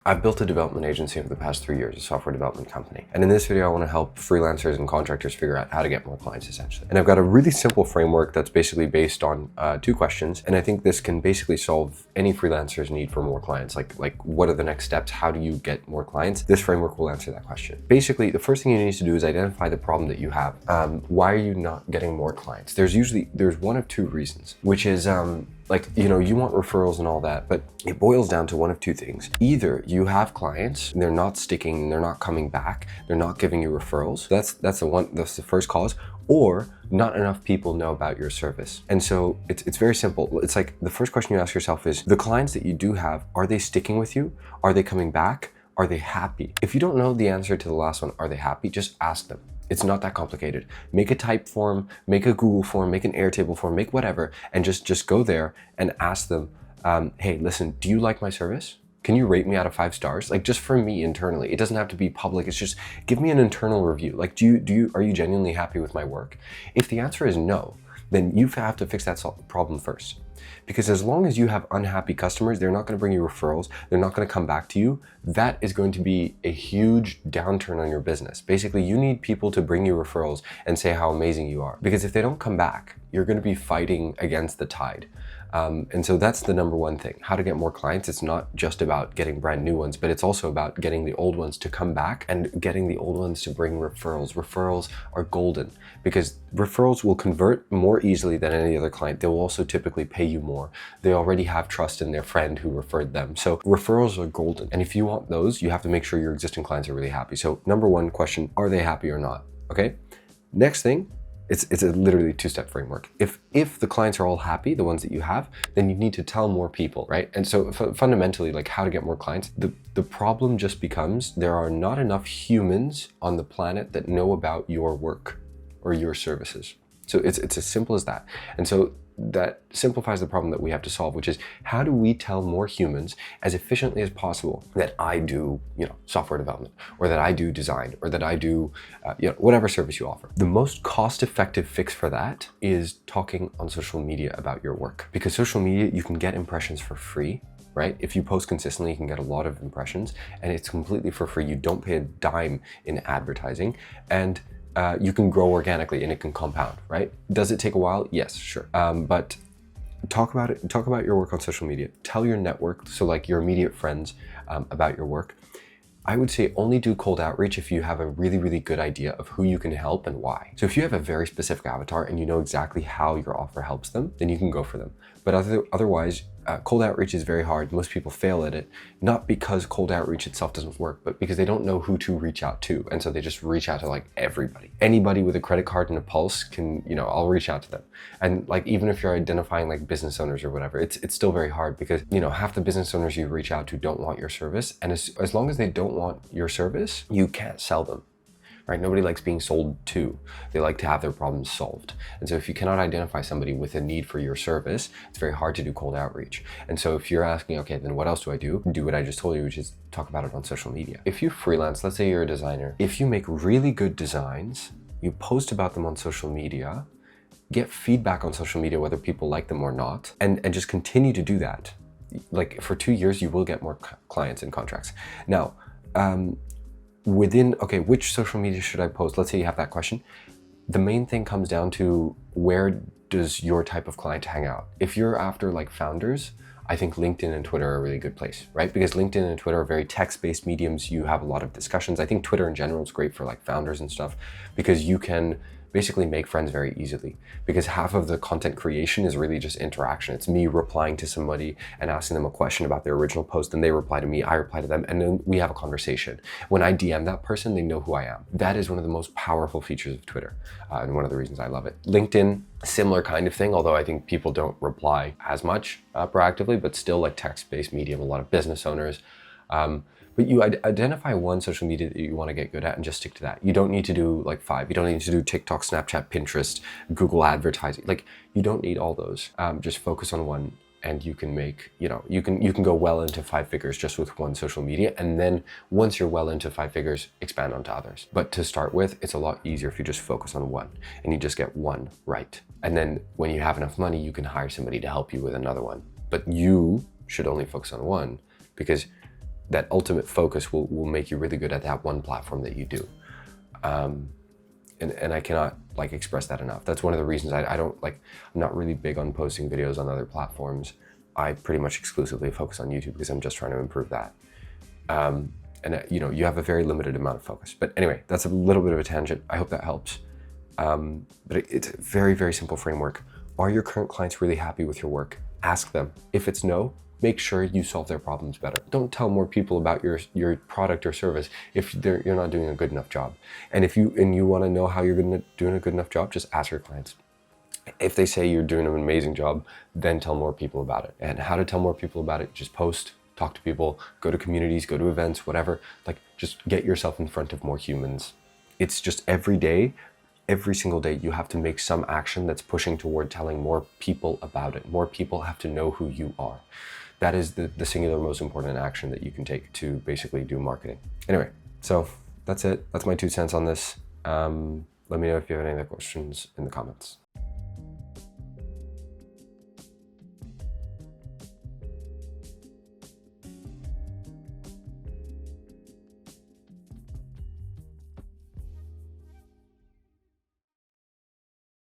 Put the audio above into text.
I've built a development agency over the past 3 years, a software development company. And in this video, I want to help freelancers and contractors figure out how to get more clients essentially. And I've got a really simple framework that's basically based on 2 questions. And I think this can basically solve any freelancer's need for more clients. Like what are the next steps? How do you get more clients? This framework will answer that question. Basically, the first thing you need to do is identify the problem that you have. Why are you not getting more clients? There's one of 2 reasons, which is, you want referrals and all that, but it boils down to one of 2 things. Either you have clients, and they're not sticking, they're not coming back, they're not giving you referrals. That's the first cause, or not enough people know about your service. And so it's very simple. It's like the first question you ask yourself is, the clients that you do have, are they sticking with you? Are they coming back? Are they happy? If you don't know the answer to the last one, are they happy? Just ask them. It's not that complicated. Make a type form, make a Google form, make an Airtable form, make whatever, and just go there and ask them, hey, listen, do you like my service? Can you rate me out of 5 stars? Like, just for me internally. It doesn't have to be public. It's just, give me an internal review. Like, are you genuinely happy with my work? If the answer is no, then you have to fix that problem first. Because as long as you have unhappy customers, they're not going to bring you referrals, they're not going to come back to you, that is going to be a huge downturn on your business. Basically, you need people to bring you referrals and say how amazing you are. Because if they don't come back, you're going to be fighting against the tide. And so that's the number 1 thing. How to get more clients. It's not just about getting brand new ones, but it's also about getting the old ones to come back and getting the old ones to bring referrals. Referrals are golden because referrals will convert more easily than any other client. They will also typically pay you more. They already have trust in their friend who referred them. So referrals are golden. And if you want those, you have to make sure your existing clients are really happy. So number 1 question, are they happy or not? Okay. Next thing, it's a literally 2-step framework. If the clients are all happy, the ones that you have, then you need to tell more people, right? And so fundamentally, like how to get more clients, the problem just becomes there are not enough humans on the planet that know about your work or your services. So it's as simple as that. And so that simplifies the problem that we have to solve, which is how do we tell more humans as efficiently as possible that I do, software development, or that I do design, or that I do, whatever service you offer. The most cost-effective fix for that is talking on social media about your work, because social media, you can get impressions for free. Right? If you post consistently, you can get a lot of impressions, and it's completely for free. You don't pay a dime in advertising, and you can grow organically and it can compound, right? Does it take a while? Yes, sure. But talk about it. Talk about your work on social media. Tell your network, so like your immediate friends, about your work. I would say only do cold outreach if you have a really, really good idea of who you can help and why. So if you have a very specific avatar and you know exactly how your offer helps them, then you can go for them. But otherwise, cold outreach is very hard. Most people fail at it, not because cold outreach itself doesn't work, but because they don't know who to reach out to. And so they just reach out to like everybody. Anybody with a credit card and a pulse can, I'll reach out to them. And like, even if you're identifying like business owners or whatever, it's still very hard because, half the business owners you reach out to don't want your service. And as long as they don't want your service, you can't sell them. Right? Nobody likes being sold to. They like to have their problems solved. And so if you cannot identify somebody with a need for your service, it's very hard to do cold outreach. And so if you're asking, okay, then what else do I do? Do what I just told you, which is talk about it on social media. If you freelance, let's say you're a designer, if you make really good designs, you post about them on social media, get feedback on social media, whether people like them or not, and just continue to do that. Like for 2 years, you will get more clients and contracts. Now, which social media should I post? Let's say you have that question. The main thing comes down to, where does your type of client hang out? If you're after like founders, I think LinkedIn and Twitter are a really good place, right? Because LinkedIn and Twitter are very text-based mediums. You have a lot of discussions. I think Twitter in general is great for like founders and stuff, because you can basically make friends very easily, because half of the content creation is really just interaction. It's me replying to somebody and asking them a question about their original post, and they reply to me, I reply to them, and then we have a conversation. When I DM that person, they know who I am. That is one of the most powerful features of Twitter, and one of the reasons I love it. LinkedIn, similar kind of thing, although I think people don't reply as much proactively, but still like text-based medium, a lot of business owners. But you identify one social media that you want to get good at and just stick to that. You don't need to do like 5. You don't need to do TikTok, Snapchat, Pinterest, Google advertising. Like, you don't need all those. Just focus on one, and you can make, you can go well into 5 figures just with one social media. And then once you're well into 5 figures, expand onto others. But to start with, it's a lot easier if you just focus on one and you just get one right. And then when you have enough money, you can hire somebody to help you with another one. But you should only focus on one, because that ultimate focus will make you really good at that one platform that you do. And I cannot like express that enough. That's one of the reasons I don't like, I'm not really big on posting videos on other platforms. I pretty much exclusively focus on YouTube because I'm just trying to improve that. You know, you have a very limited amount of focus. But anyway, that's a little bit of a tangent. I hope that helps. But it's a very, very simple framework. Are your current clients really happy with your work? Ask them. If it's no, make sure you solve their problems better. Don't tell more people about your product or service if you're not doing a good enough job. And if you want to know how you're doing a good enough job, just ask your clients. If they say you're doing an amazing job, then tell more people about it. And how to tell more people about it, just post, talk to people, go to communities, go to events, whatever. Like, just get yourself in front of more humans. It's just every day, every single day, you have to make some action that's pushing toward telling more people about it. More people have to know who you are. That is the singular most important action that you can take to basically do marketing. Anyway, so that's it. That's my 2 cents on this. Let me know if you have any other questions in the comments.